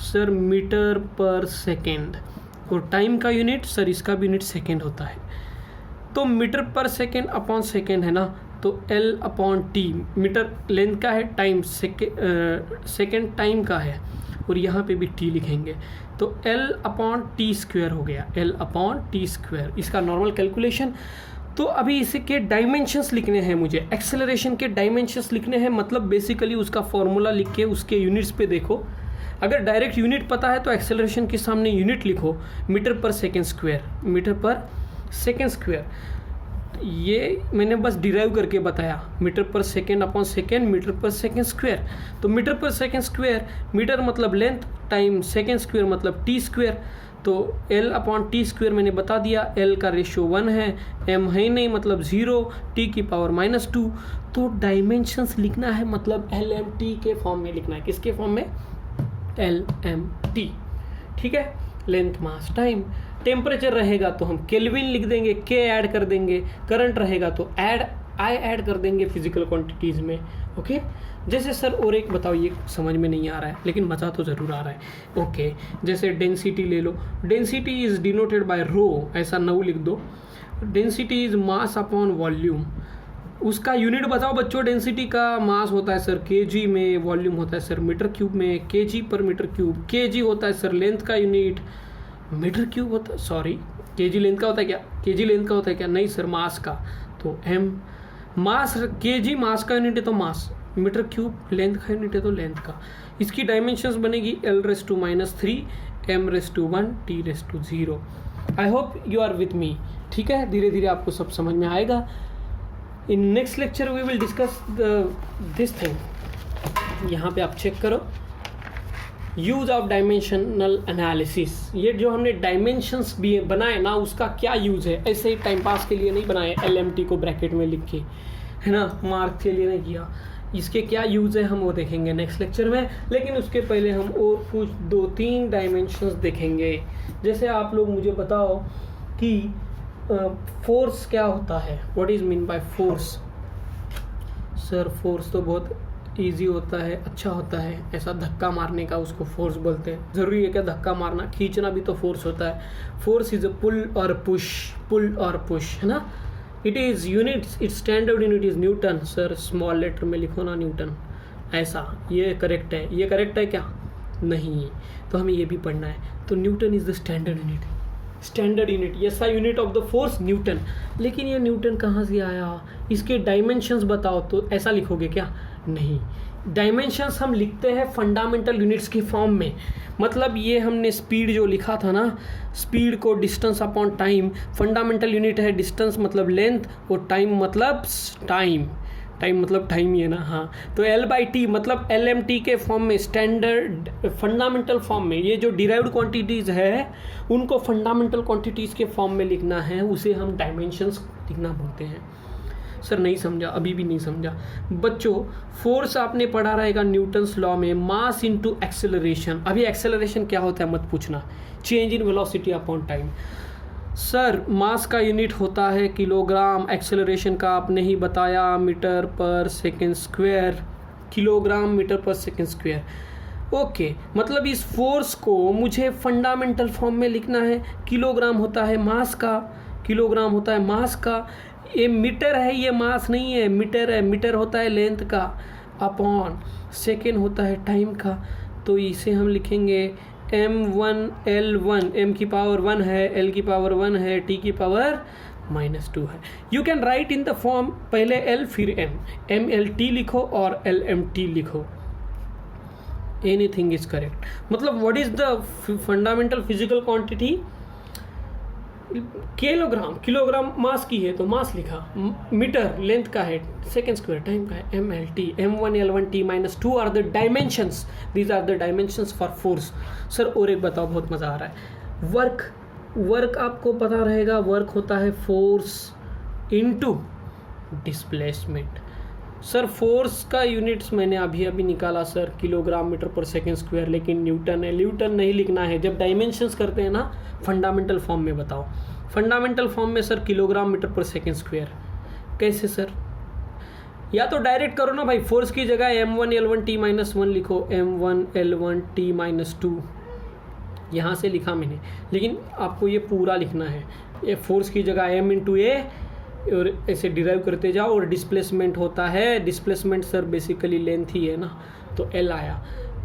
सर मीटर पर सेकेंड, और टाइम का यूनिट सर इसका भी यूनिट सेकेंड होता है। तो मीटर पर सेकेंड अपॉन सेकेंड है ना, तो L upon T, metre length का है, टाइम सेकेंड टाइम का है, और यहाँ पे भी टी लिखेंगे, तो एल अपॉन टी स्क्वायर हो गया, एल अपॉन टी स्क्वायर, इसका नॉर्मल कैलकुलेशन। तो अभी इसके डायमेंशंस लिखने हैं मुझे, एक्सेलरेशन के डायमेंशंस लिखने हैं, मतलब बेसिकली उसका फॉर्मूला लिख के उसके यूनिट्स पे देखो। अगर डायरेक्ट यूनिट पता है तो एक्सेलरेशन के सामने यूनिट लिखो, मीटर पर सेकेंड स्क्वायर, मीटर पर सेकेंड स्क्वायर। ये मैंने बस डिराइव करके बताया, मीटर पर सेकेंड अपॉन सेकेंड, मीटर पर सेकेंड स्क्वायर। तो मीटर पर सेकेंड स्क्वायर, मीटर मतलब लेंथ, टाइम सेकेंड स्क्वायर मतलब टी स्क्वायर, तो एल अपॉन टी स्क्वायर मैंने बता दिया, एल का रेशियो 1 है, एम है नहीं मतलब 0, टी की पावर -2। तो डायमेंशंस लिखना है मतलब एल एम टी के फॉर्म में लिखना है, किसके फॉर्म में, एल एम टी, ठीक है। लेंथ मास टाइम, टेम्परेचर रहेगा तो हम केल्विन लिख देंगे, के ऐड कर देंगे, करंट रहेगा तो आई ऐड कर देंगे फिजिकल क्वांटिटीज़ में, ओके। जैसे सर और एक बताओ, ये समझ में नहीं आ रहा है लेकिन मज़ा तो ज़रूर आ रहा है, ओके। जैसे डेंसिटी ले लो, डेंसिटी इज़ डिनोटेड बाय रो, ऐसा नौ लिख दो। Density is mass upon volume, उसका यूनिट बताओ बच्चों। डेंसिटी का मास होता है सर केजी में, वॉल्यूम होता है सर मीटर क्यूब में, केजी पर मीटर क्यूब। केजी होता है सर लेंथ का यूनिट, मीटर क्यूब होता है, सॉरी केजी लेंथ का होता है क्या, केजी लेंथ का होता है क्या, नहीं सर मास का, तो एम मास, केजी मास का यूनिट है तो मास, मीटर क्यूब लेंथ का यूनिट है तो लेंथ का। इसकी डायमेंशंस बनेगी L⁻⁻3, M⁻1, T⁻0। I hope you are with me, ठीक है। धीरे धीरे आपको सब समझ में आएगा। In next lecture we will discuss this thing. यहाँ पे आप चेक करो, यूज ऑफ डायमेंशनल एनालिसिस। ये जो हमने डायमेंशंस भी बनाए ना, उसका क्या यूज़ है, ऐसे ही टाइम पास के लिए नहीं बनाए, LMT को ब्रैकेट में लिख के, है ना, मार्क के लिए नहीं किया। इसके क्या यूज़ है हम वो देखेंगे नेक्स्ट लेक्चर में, लेकिन उसके पहले हम और कुछ 2-3 डायमेंशंस देखेंगे। जैसे आप लोग मुझे बताओ कि फोर्स क्या होता है, what is mean by force. Sir force तो बहुत ईजी होता है, अच्छा होता है, ऐसा धक्का मारने का उसको फोर्स बोलते हैं। ज़रूरी है क्या धक्का मारना, खींचना भी तो फोर्स होता है। फोर्स इज़ अ पुल और पुश, पुल और पुश, है ना। It is units, it's standard unit is newton. Sir small letter में लिखो ना न्यूटन, ऐसा, ये करेक्ट है, ये करेक्ट है क्या, नहीं, तो हमें ये भी पढ़ना है। तो Newton is the standard unit, standard unit, yes unit of the force Newton. लेकिन ये न्यूटन कहाँ से आया, इसके डायमेंशंस बताओ, तो ऐसा लिखोगे क्या, नहीं। डायमेंशंस हम लिखते हैं फंडामेंटल यूनिट्स की फॉर्म में, मतलब ये हमने स्पीड जो लिखा था ना, स्पीड को distance upon time, fundamental unit है डिस्टेंस मतलब लेंथ, और टाइम मतलब टाइम, टाइम मतलब टाइम ही है ना, हाँ। तो L/T मतलब LMT के फॉर्म में, स्टैंडर्ड फंडामेंटल फॉर्म में। ये जो डिराइव्ड क्वांटिटीज़ है उनको फंडामेंटल क्वांटिटीज़ के फॉर्म में लिखना है, उसे हम डायमेंशंस लिखना बोलते हैं। सर नहीं समझा, अभी भी नहीं समझा बच्चों। फोर्स आपने पढ़ा रहेगा न्यूटन्स लॉ में, मास इनटू एक्सेलरेशन। अभी एक्सेलरेशन क्या होता है मत पूछना, change in velocity upon time. Sir mass का यूनिट होता है किलोग्राम, एक्सेलरेशन का आपने ही बताया मीटर पर सेकेंड स्क्वायर, किलोग्राम मीटर पर सेकेंड स्क्वायर। ओके, मतलब इस फोर्स को मुझे फंडामेंटल फॉर्म में लिखना है। किलोग्राम होता है मास का, किलोग्राम होता है मास का, ये मीटर है, ये मास नहीं है, मीटर है, मीटर होता है लेंथ का, अपॉन सेकेंड होता है टाइम का। तो इसे हम लिखेंगे M1L1, M की पावर 1 है, L की पावर 1 है, T की पावर -2 है। You can write in the form, पहले L फिर M, MLT लिखो और LMT लिखो, एनीथिंग इज करेक्ट। मतलब what is the fundamental physical quantity, kilogram, kilogram mass की है तो मास लिखा, मीटर लेंथ का है, सेकेंड स्क्वायर टाइम का है, MLT, M1L1T -2 are the dimensions, these are the dimensions for force. Sir और एक बताओ, बहुत मज़ा आ रहा है। वर्क, वर्क आपको पता रहेगा, वर्क होता है force into displacement. Sir force का यूनिट्स मैंने अभी अभी निकाला सर, किलोग्राम मीटर पर सेकेंड स्क्वायर, लेकिन न्यूटन है। न्यूटन नहीं लिखना है, जब डायमेंशंस करते हैं ना फंडामेंटल फॉर्म में बताओ। फंडामेंटल फॉर्म में सर किलोग्राम मीटर पर सेकेंड स्क्वायर कैसे सर? या तो डायरेक्ट करो ना भाई, फोर्स की जगह m1L1T-1 लिखो, m1L1T-2 यहाँ से लिखा मैंने, लेकिन आपको ये पूरा लिखना है। ये फोर्स की जगह m इंटू ए और ऐसे डिराइव करते जाओ। और डिस्प्लेसमेंट होता है, डिस्प्लेसमेंट सर बेसिकली लेंथ ही है ना, तो L आया,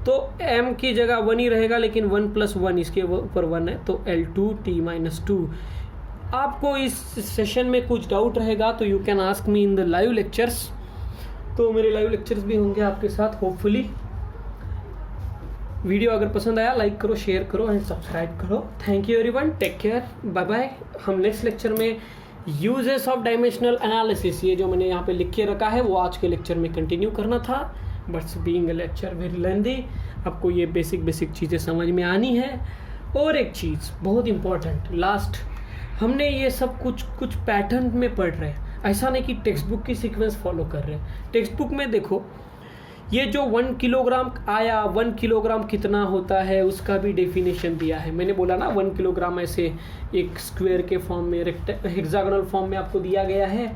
तो m की जगह 1 ही रहेगा, लेकिन 1 + 1 इसके ऊपर 1 है, तो L2T-2। आपको इस सेशन में कुछ डाउट रहेगा तो you can ask me in the live lectures. तो मेरे लाइव लेक्चर्स भी होंगे आपके साथ होपफुली। वीडियो अगर पसंद आया लाइक करो, शेयर करो एंड सब्सक्राइब करो। Thank you everyone, take care, bye bye. हम नेक्स्ट लेक्चर में यूजेस ऑफ डायमेंशनल एनालिसिस, ये जो मैंने यहाँ पे लिख के रखा है वो आज के लेक्चर में कंटिन्यू करना था, but being a lecture very lengthy, आपको ये बेसिक चीज़ें समझ में आनी है। और एक चीज़ बहुत इंपॉर्टेंट, लास्ट, हमने ये सब कुछ पैटर्न में पढ़ रहे हैं, ऐसा नहीं कि टेक्स्ट बुक की सीक्वेंस फॉलो कर रहे हैं। टेक्स्ट बुक में देखो ये जो 1 किलोग्राम आया, 1 किलोग्राम कितना होता है उसका भी डेफिनेशन दिया है। मैंने बोला ना 1 किलोग्राम ऐसे एक स्क्वायर के फॉर्म में, हेक्सागोनल फॉर्म में आपको दिया गया है।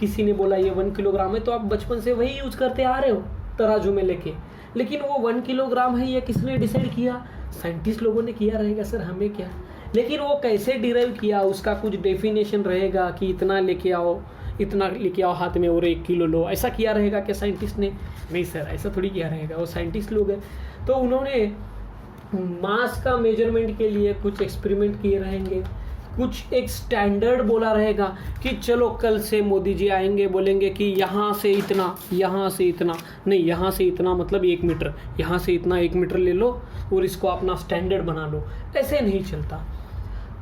किसी ने बोला ये 1 किलोग्राम है, तो आप बचपन से वही यूज़ करते आ रहे हो तराजू में लेके, लेकिन वो 1 किलोग्राम है ये किसने डिसाइड किया? साइंटिस्ट लोगों ने किया रहेगा सर, हमें क्या। लेकिन वो कैसे डिराइव किया उसका कुछ डेफिनेशन रहेगा कि इतना लेके आओ हाथ में और 1 किलो लो, ऐसा किया रहेगा क्या साइंटिस्ट ने? नहीं सर, ऐसा थोड़ी किया रहेगा, वो साइंटिस्ट लोग हैं। तो उन्होंने मास का मेजरमेंट के लिए कुछ एक्सपेरिमेंट किए रहेंगे, कुछ एक स्टैंडर्ड बोला रहेगा कि चलो कल से मोदी जी आएंगे, बोलेंगे कि यहाँ से इतना, यहाँ से इतना नहीं, यहाँ से इतना मतलब 1 मीटर, यहाँ से इतना 1 मीटर ले लो और इसको अपना स्टैंडर्ड बना लो। ऐसे नहीं चलता।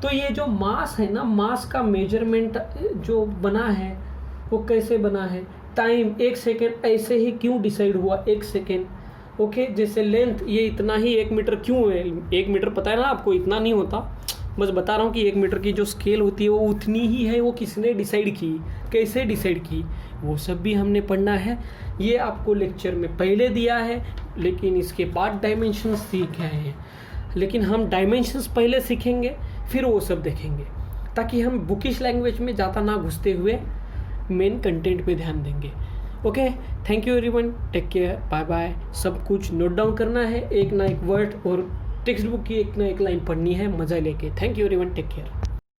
तो ये जो मास है ना, मास का मेजरमेंट जो बना है वो कैसे बना है? टाइम 1 सेकेंड ऐसे ही क्यों डिसाइड हुआ? 1 सेकेंड, ओके। जैसे लेंथ ये इतना ही 1 मीटर क्यों है? 1 मीटर पता है ना आपको, इतना नहीं होता, बस बता रहा हूँ कि 1 मीटर की जो स्केल होती है वो उतनी ही है। वो किसने डिसाइड की, कैसे डिसाइड की, वो सब भी हमने पढ़ना है। ये आपको लेक्चर में पहले दिया है, लेकिन इसके बाद डायमेंशंस सीख गए हैं। लेकिन हम डायमेंशंस पहले सीखेंगे, फिर वो सब देखेंगे, ताकि हम बुकिश लैंग्वेज में ज़्यादा ना घुसते हुए मेन कंटेंट पे ध्यान देंगे। Okay, thank you everyone, take care, bye bye. सब कुछ नोट डाउन करना है, एक ना एक वर्ड और टेक्स्ट बुक की एक ना एक लाइन पढ़नी है मज़ा लेके। Thank you everyone, take care.